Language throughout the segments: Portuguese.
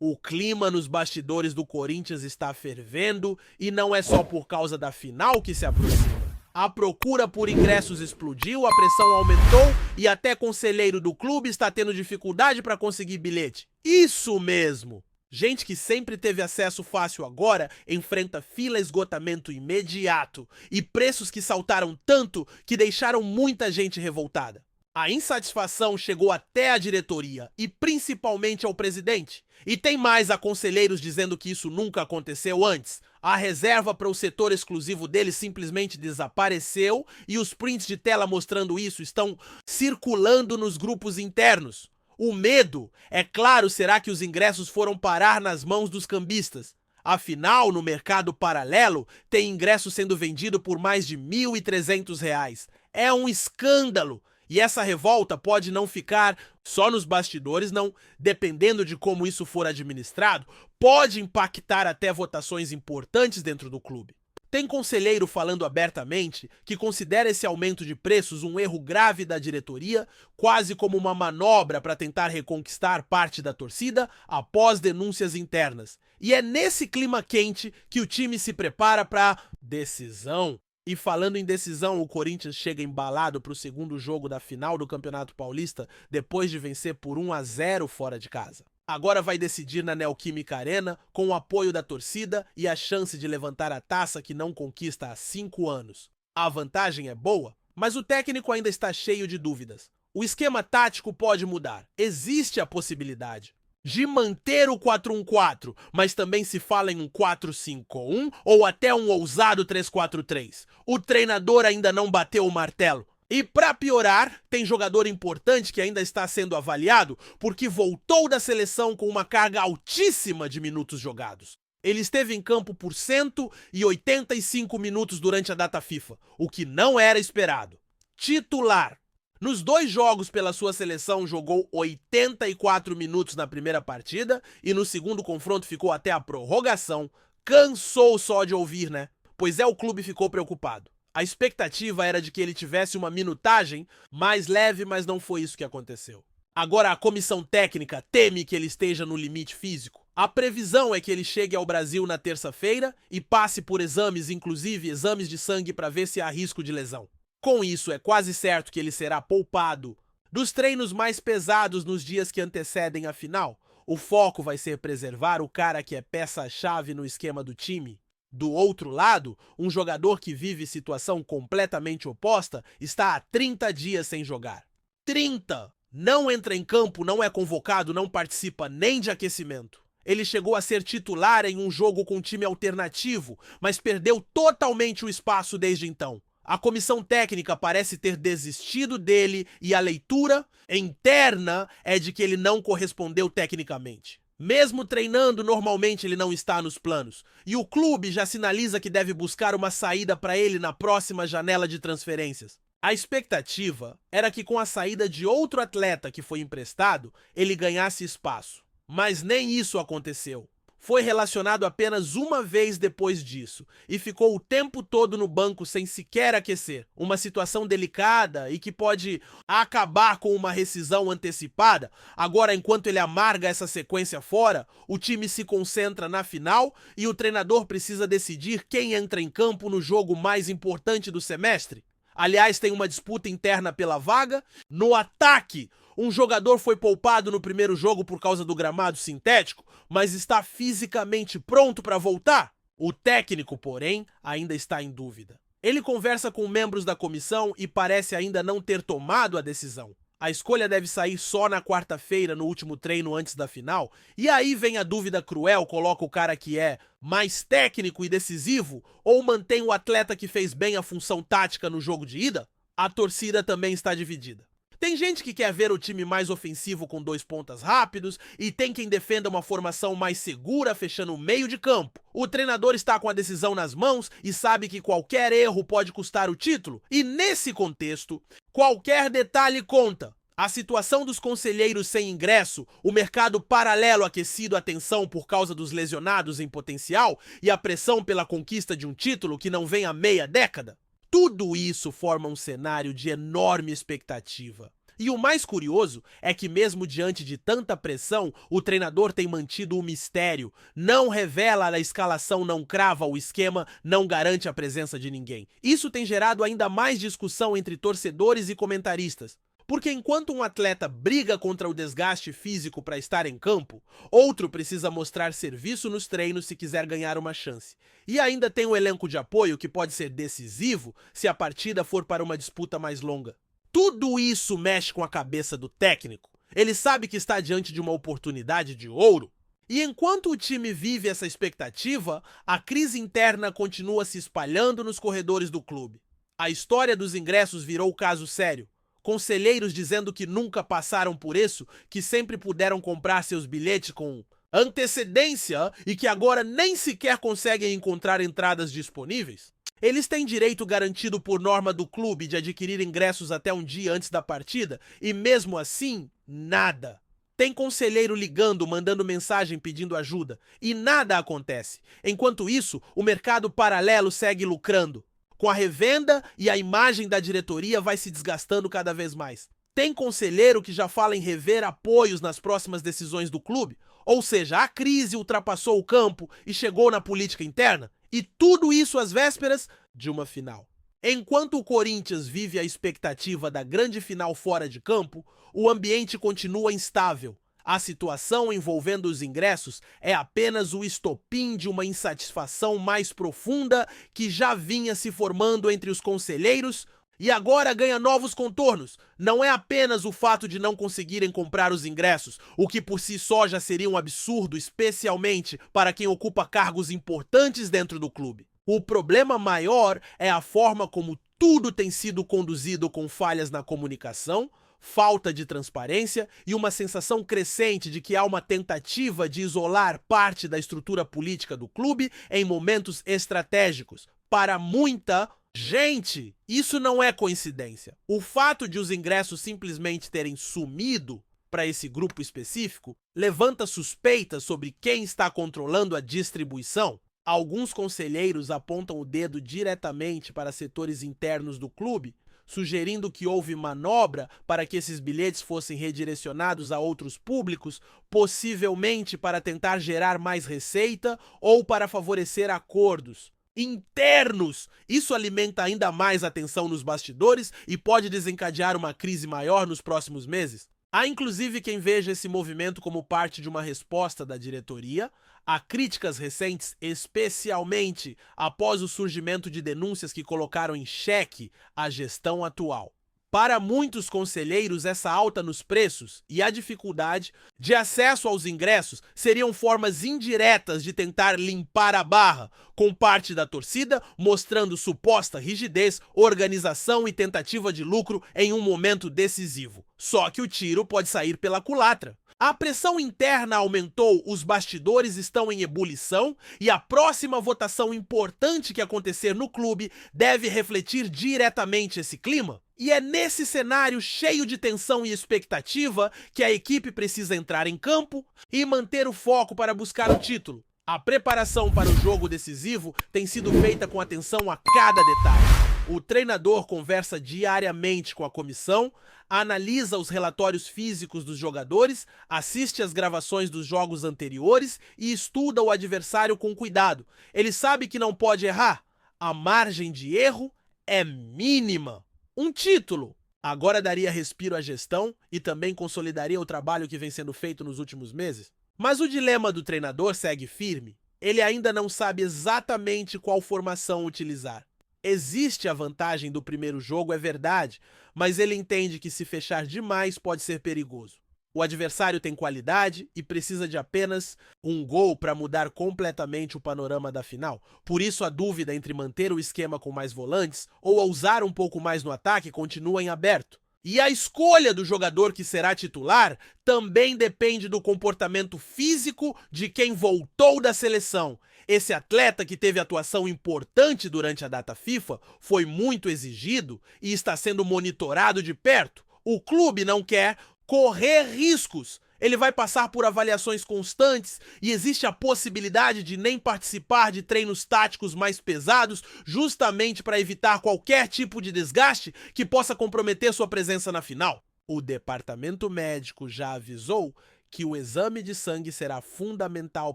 O clima nos bastidores do Corinthians está fervendo e não é só por causa da final que se aproxima. A procura por ingressos explodiu, a pressão aumentou e até conselheiro do clube está tendo dificuldade para conseguir bilhete. Isso mesmo! Gente que sempre teve acesso fácil agora enfrenta fila, esgotamento imediato e preços que saltaram tanto que deixaram muita gente revoltada. A insatisfação chegou até a diretoria e principalmente ao presidente. E tem mais a conselheiros dizendo que isso nunca aconteceu antes. A reserva para o setor exclusivo dele simplesmente desapareceu e os prints de tela mostrando isso estão circulando nos grupos internos. O medo, é claro, será que os ingressos foram parar nas mãos dos cambistas. Afinal, no mercado paralelo, tem ingresso sendo vendido por mais de R$ 1.300. É um escândalo! E essa revolta pode não ficar só nos bastidores, não. Dependendo de como isso for administrado, pode impactar até votações importantes dentro do clube. Tem conselheiro falando abertamente que considera esse aumento de preços um erro grave da diretoria, quase como uma manobra para tentar reconquistar parte da torcida após denúncias internas. E é nesse clima quente que o time se prepara para decisão. E falando em decisão, o Corinthians chega embalado para o segundo jogo da final do Campeonato Paulista depois de vencer por 1-0 fora de casa. Agora vai decidir na Neoquímica Arena com o apoio da torcida e a chance de levantar a taça que não conquista há 5 anos. A vantagem é boa, mas o técnico ainda está cheio de dúvidas. O esquema tático pode mudar, existe a possibilidade de manter o 4-1-4, mas também se fala em um 4-5-1 ou até um ousado 3-4-3. O treinador ainda não bateu o martelo. E para piorar, tem jogador importante que ainda está sendo avaliado porque voltou da seleção com uma carga altíssima de minutos jogados. Ele esteve em campo por 185 minutos durante a data FIFA, o que não era esperado. Titular. Nos 2 jogos pela sua seleção, jogou 84 minutos na primeira partida e no segundo confronto ficou até a prorrogação. Cansou só de ouvir, né? Pois o clube ficou preocupado. A expectativa era de que ele tivesse uma minutagem mais leve, mas não foi isso que aconteceu. Agora a comissão técnica teme que ele esteja no limite físico. A previsão é que ele chegue ao Brasil na terça-feira e passe por exames, inclusive exames de sangue para ver se há risco de lesão. Com isso, é quase certo que ele será poupado dos treinos mais pesados nos dias que antecedem a final. O foco vai ser preservar o cara que é peça-chave no esquema do time. Do outro lado, um jogador que vive situação completamente oposta está há 30 dias sem jogar. 30! Não entra em campo, não é convocado, não participa nem de aquecimento. Ele chegou a ser titular em um jogo com time alternativo, mas perdeu totalmente o espaço desde então. A comissão técnica parece ter desistido dele e a leitura interna é de que ele não correspondeu tecnicamente. Mesmo treinando, normalmente ele não está nos planos. E o clube já sinaliza que deve buscar uma saída para ele na próxima janela de transferências. A expectativa era que com a saída de outro atleta que foi emprestado, ele ganhasse espaço. Mas nem isso aconteceu. Foi relacionado apenas uma vez depois disso e ficou o tempo todo no banco sem sequer aquecer. Uma situação delicada e que pode acabar com uma rescisão antecipada. Agora, enquanto ele amarga essa sequência fora, o time se concentra na final e o treinador precisa decidir quem entra em campo no jogo mais importante do semestre. Aliás, tem uma disputa interna pela vaga. No ataque, um jogador foi poupado no primeiro jogo por causa do gramado sintético, mas está fisicamente pronto para voltar? O técnico, porém, ainda está em dúvida. Ele conversa com membros da comissão e parece ainda não ter tomado a decisão. A escolha deve sair só na quarta-feira, no último treino antes da final, e aí vem a dúvida cruel, coloca o cara que é mais técnico e decisivo, ou mantém o atleta que fez bem a função tática no jogo de ida? A torcida também está dividida. Tem gente que quer ver o time mais ofensivo com 2 pontas rápidos e tem quem defenda uma formação mais segura fechando o meio de campo. O treinador está com a decisão nas mãos e sabe que qualquer erro pode custar o título. E nesse contexto, qualquer detalhe conta. A situação dos conselheiros sem ingresso, o mercado paralelo aquecido à tensão por causa dos lesionados em potencial e a pressão pela conquista de um título que não vem há meia década. Tudo isso forma um cenário de enorme expectativa, E o mais curioso é que mesmo diante de tanta pressão, o treinador tem mantido o mistério, não revela a escalação, não crava o esquema, não garante a presença de ninguém. Isso tem gerado ainda mais discussão entre torcedores e comentaristas. Porque enquanto um atleta briga contra o desgaste físico para estar em campo, outro precisa mostrar serviço nos treinos se quiser ganhar uma chance. E ainda tem o elenco de apoio que pode ser decisivo se a partida for para uma disputa mais longa. Tudo isso mexe com a cabeça do técnico. Ele sabe que está diante de uma oportunidade de ouro. E enquanto o time vive essa expectativa, a crise interna continua se espalhando nos corredores do clube. A história dos ingressos virou caso sério. Conselheiros dizendo que nunca passaram por isso, que sempre puderam comprar seus bilhetes com antecedência e que agora nem sequer conseguem encontrar entradas disponíveis. Eles têm direito garantido por norma do clube de adquirir ingressos até um dia antes da partida e mesmo assim, nada. Tem conselheiro ligando, mandando mensagem pedindo ajuda e nada acontece. Enquanto isso, o mercado paralelo segue lucrando. Com a revenda e a imagem da diretoria vai se desgastando cada vez mais. Tem conselheiro que já fala em rever apoios nas próximas decisões do clube, ou seja, a crise ultrapassou o campo e chegou na política interna. E tudo isso às vésperas de uma final. Enquanto o Corinthians vive a expectativa da grande final fora de campo, o ambiente continua instável. A situação envolvendo os ingressos é apenas o estopim de uma insatisfação mais profunda que já vinha se formando entre os conselheiros e agora ganha novos contornos. Não é apenas o fato de não conseguirem comprar os ingressos, o que por si só já seria um absurdo, especialmente para quem ocupa cargos importantes dentro do clube. O problema maior é a forma como tudo tem sido conduzido com falhas na comunicação, falta de transparência e uma sensação crescente de que há uma tentativa de isolar parte da estrutura política do clube em momentos estratégicos. Para muita gente, isso não é coincidência. O fato de os ingressos simplesmente terem sumido para esse grupo específico levanta suspeitas sobre quem está controlando a distribuição. Alguns conselheiros apontam o dedo diretamente para setores internos do clube, sugerindo que houve manobra para que esses bilhetes fossem redirecionados a outros públicos, possivelmente para tentar gerar mais receita ou para favorecer acordos internos. Isso alimenta ainda mais a tensão nos bastidores e pode desencadear uma crise maior nos próximos meses. Há inclusive quem veja esse movimento como parte de uma resposta da diretoria a críticas recentes, especialmente após o surgimento de denúncias que colocaram em xeque a gestão atual. Para muitos conselheiros, essa alta nos preços e a dificuldade de acesso aos ingressos seriam formas indiretas de tentar limpar a barra, com parte da torcida mostrando suposta rigidez, organização e tentativa de lucro em um momento decisivo. Só que o tiro pode sair pela culatra. A pressão interna aumentou, os bastidores estão em ebulição e a próxima votação importante que acontecer no clube deve refletir diretamente esse clima. E é nesse cenário cheio de tensão e expectativa que a equipe precisa entrar em campo e manter o foco para buscar o título. A preparação para o jogo decisivo tem sido feita com atenção a cada detalhe. O treinador conversa diariamente com a comissão, analisa os relatórios físicos dos jogadores, assiste às gravações dos jogos anteriores e estuda o adversário com cuidado. Ele sabe que não pode errar. A margem de erro é mínima. Um título agora daria respiro à gestão e também consolidaria o trabalho que vem sendo feito nos últimos meses. Mas o dilema do treinador segue firme. Ele ainda não sabe exatamente qual formação utilizar. Existe a vantagem do primeiro jogo, é verdade, mas ele entende que se fechar demais pode ser perigoso. O adversário tem qualidade e precisa de apenas um gol para mudar completamente o panorama da final. Por isso a dúvida entre manter o esquema com mais volantes ou ousar um pouco mais no ataque continua em aberto. E a escolha do jogador que será titular também depende do comportamento físico de quem voltou da seleção. Esse atleta que teve atuação importante durante a data FIFA foi muito exigido e está sendo monitorado de perto. O clube não quer correr riscos. Ele vai passar por avaliações constantes e existe a possibilidade de nem participar de treinos táticos mais pesados, justamente para evitar qualquer tipo de desgaste que possa comprometer sua presença na final. O departamento médico já avisou que o exame de sangue será fundamental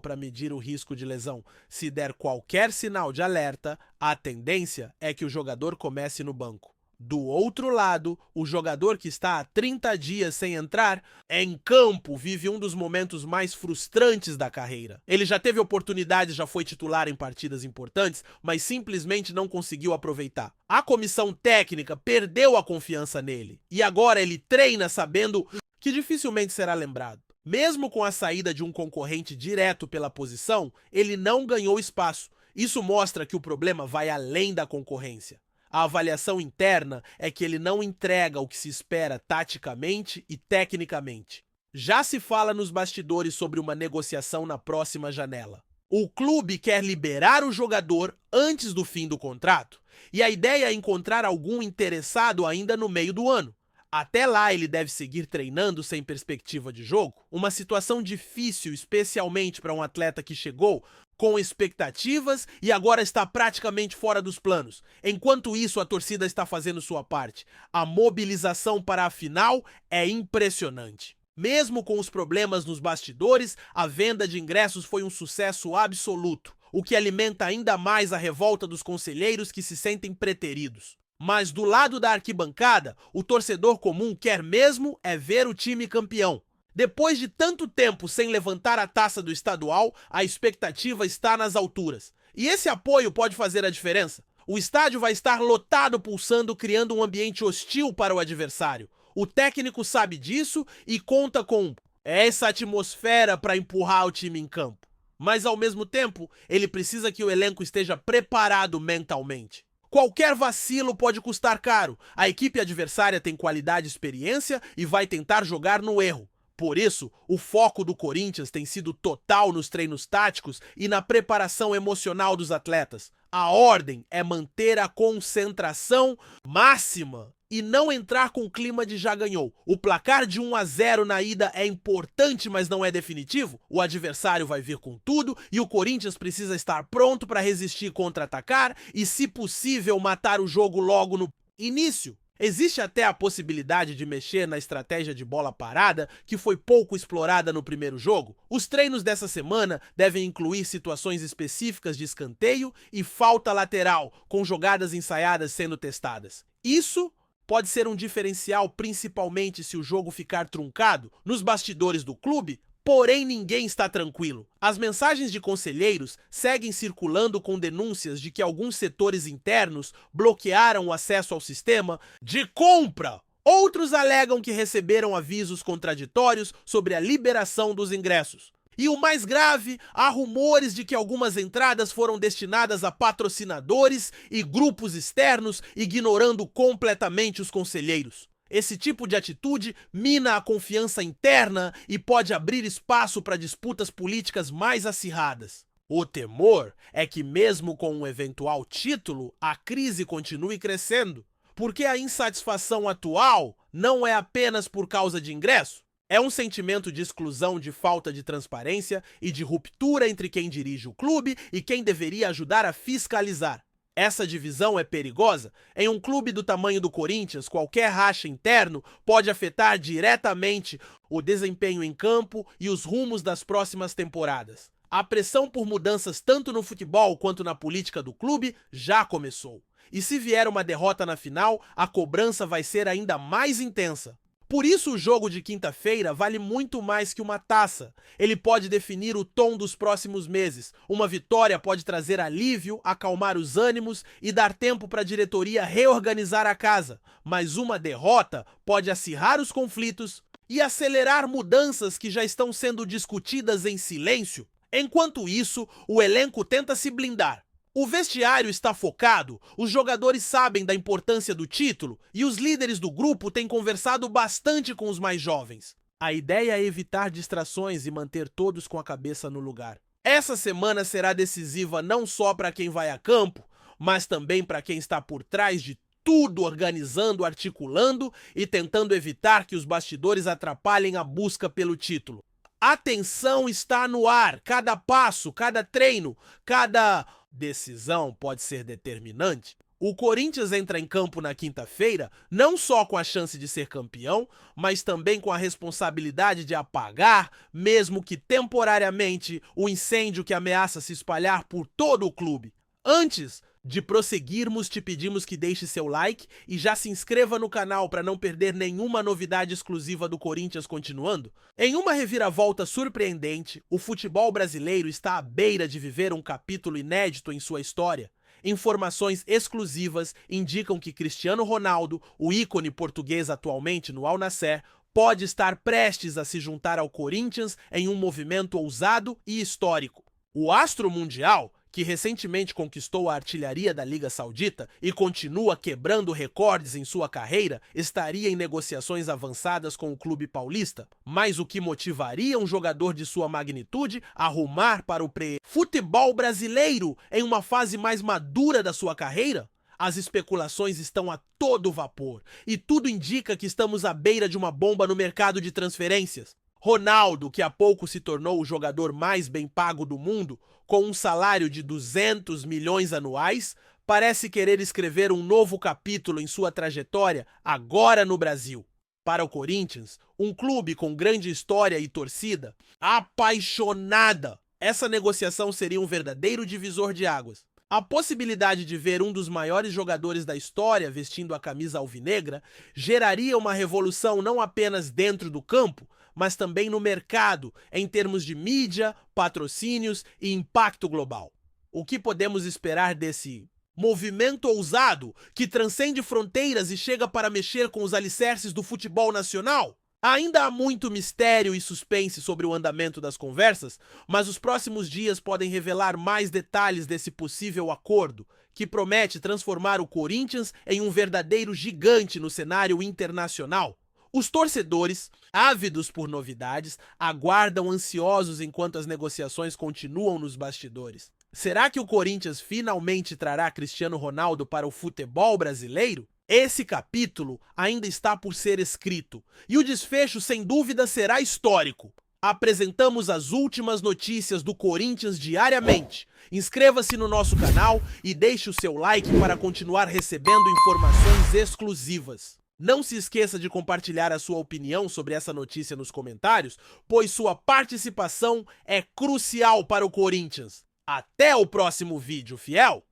para medir o risco de lesão. Se der qualquer sinal de alerta, a tendência é que o jogador comece no banco. Do outro lado, o jogador que está há 30 dias sem entrar em campo vive um dos momentos mais frustrantes da carreira. Ele já teve oportunidade, já foi titular em partidas importantes, mas simplesmente não conseguiu aproveitar. A comissão técnica perdeu a confiança nele e agora ele treina sabendo que dificilmente será lembrado. Mesmo com a saída de um concorrente direto pela posição, ele não ganhou espaço. Isso mostra que o problema vai além da concorrência. A avaliação interna é que ele não entrega o que se espera taticamente e tecnicamente. Já se fala nos bastidores sobre uma negociação na próxima janela. O clube quer liberar o jogador antes do fim do contrato, e a ideia é encontrar algum interessado ainda no meio do ano. Até lá ele deve seguir treinando sem perspectiva de jogo, uma situação difícil, especialmente para um atleta que chegou com expectativas e agora está praticamente fora dos planos. Enquanto isso, a torcida está fazendo sua parte. A mobilização para a final é impressionante. Mesmo com os problemas nos bastidores, a venda de ingressos foi um sucesso absoluto, o que alimenta ainda mais a revolta dos conselheiros que se sentem preteridos. Mas do lado da arquibancada, o torcedor comum quer mesmo é ver o time campeão. Depois de tanto tempo sem levantar a taça do estadual, a expectativa está nas alturas. E esse apoio pode fazer a diferença. O estádio vai estar lotado pulsando, criando um ambiente hostil para o adversário. O técnico sabe disso e conta com essa atmosfera para empurrar o time em campo. Mas ao mesmo tempo, ele precisa que o elenco esteja preparado mentalmente. Qualquer vacilo pode custar caro. A equipe adversária tem qualidade e experiência e vai tentar jogar no erro. Por isso, o foco do Corinthians tem sido total nos treinos táticos e na preparação emocional dos atletas. A ordem é manter a concentração máxima e não entrar com o clima de já ganhou. O placar de 1-0 na ida é importante, mas não é definitivo. O adversário vai vir com tudo e o Corinthians precisa estar pronto para resistir, contra-atacar e, se possível, matar o jogo logo no início. Existe até a possibilidade de mexer na estratégia de bola parada, que foi pouco explorada no primeiro jogo. Os treinos dessa semana devem incluir situações específicas de escanteio e falta lateral, com jogadas ensaiadas sendo testadas. Isso pode ser um diferencial, principalmente se o jogo ficar truncado nos bastidores do clube. Porém, ninguém está tranquilo. As mensagens de conselheiros seguem circulando com denúncias de que alguns setores internos bloquearam o acesso ao sistema de compra. Outros alegam que receberam avisos contraditórios sobre a liberação dos ingressos. E o mais grave, há rumores de que algumas entradas foram destinadas a patrocinadores e grupos externos, ignorando completamente os conselheiros. Esse tipo de atitude mina a confiança interna e pode abrir espaço para disputas políticas mais acirradas. O temor é que, mesmo com um eventual título, a crise continue crescendo, porque a insatisfação atual não é apenas por causa de ingresso. É um sentimento de exclusão, de falta de transparência e de ruptura entre quem dirige o clube e quem deveria ajudar a fiscalizar. Essa divisão é perigosa. Em um clube do tamanho do Corinthians, qualquer racha interno pode afetar diretamente o desempenho em campo e os rumos das próximas temporadas. A pressão por mudanças tanto no futebol quanto na política do clube já começou. E se vier uma derrota na final, a cobrança vai ser ainda mais intensa. Por isso o jogo de quinta-feira vale muito mais que uma taça. Ele pode definir o tom dos próximos meses. Uma vitória pode trazer alívio, acalmar os ânimos e dar tempo para a diretoria reorganizar a casa. Mas uma derrota pode acirrar os conflitos e acelerar mudanças que já estão sendo discutidas em silêncio. Enquanto isso, o elenco tenta se blindar. O vestiário está focado, os jogadores sabem da importância do título e os líderes do grupo têm conversado bastante com os mais jovens. A ideia é evitar distrações e manter todos com a cabeça no lugar. Essa semana será decisiva não só para quem vai a campo, mas também para quem está por trás de tudo, organizando, articulando e tentando evitar que os bastidores atrapalhem a busca pelo título. A tensão está no ar, cada passo, cada treino, cada decisão pode ser determinante. O Corinthians entra em campo na quinta-feira não só com a chance de ser campeão, mas também com a responsabilidade de apagar, mesmo que temporariamente, o incêndio que ameaça se espalhar por todo o clube. Antes de prosseguirmos, te pedimos que deixe seu like e já se inscreva no canal para não perder nenhuma novidade exclusiva do Corinthians continuando. Em uma reviravolta surpreendente, o futebol brasileiro está à beira de viver um capítulo inédito em sua história. Informações exclusivas indicam que Cristiano Ronaldo, o ícone português atualmente no Al Nassr, pode estar prestes a se juntar ao Corinthians em um movimento ousado e histórico. O astro mundial, que recentemente conquistou a artilharia da Liga Saudita e continua quebrando recordes em sua carreira, estaria em negociações avançadas com o clube paulista. Mas o que motivaria um jogador de sua magnitude a rumar para o futebol brasileiro em uma fase mais madura da sua carreira? As especulações estão a todo vapor e tudo indica que estamos à beira de uma bomba no mercado de transferências. Ronaldo, que há pouco se tornou o jogador mais bem pago do mundo, com um salário de 200 milhões anuais, parece querer escrever um novo capítulo em sua trajetória agora no Brasil. Para o Corinthians, um clube com grande história e torcida, apaixonada, essa negociação seria um verdadeiro divisor de águas. A possibilidade de ver um dos maiores jogadores da história vestindo a camisa alvinegra geraria uma revolução não apenas dentro do campo, mas também no mercado, em termos de mídia, patrocínios e impacto global. O que podemos esperar desse movimento ousado que transcende fronteiras e chega para mexer com os alicerces do futebol nacional? Ainda há muito mistério e suspense sobre o andamento das conversas, mas os próximos dias podem revelar mais detalhes desse possível acordo, que promete transformar o Corinthians em um verdadeiro gigante no cenário internacional. Os torcedores, ávidos por novidades, aguardam ansiosos enquanto as negociações continuam nos bastidores. Será que o Corinthians finalmente trará Cristiano Ronaldo para o futebol brasileiro? Esse capítulo ainda está por ser escrito, e o desfecho sem dúvida será histórico. Apresentamos as últimas notícias do Corinthians diariamente. Inscreva-se no nosso canal e deixe o seu like para continuar recebendo informações exclusivas. Não se esqueça de compartilhar a sua opinião sobre essa notícia nos comentários, pois sua participação é crucial para o Corinthians. Até o próximo vídeo, fiel!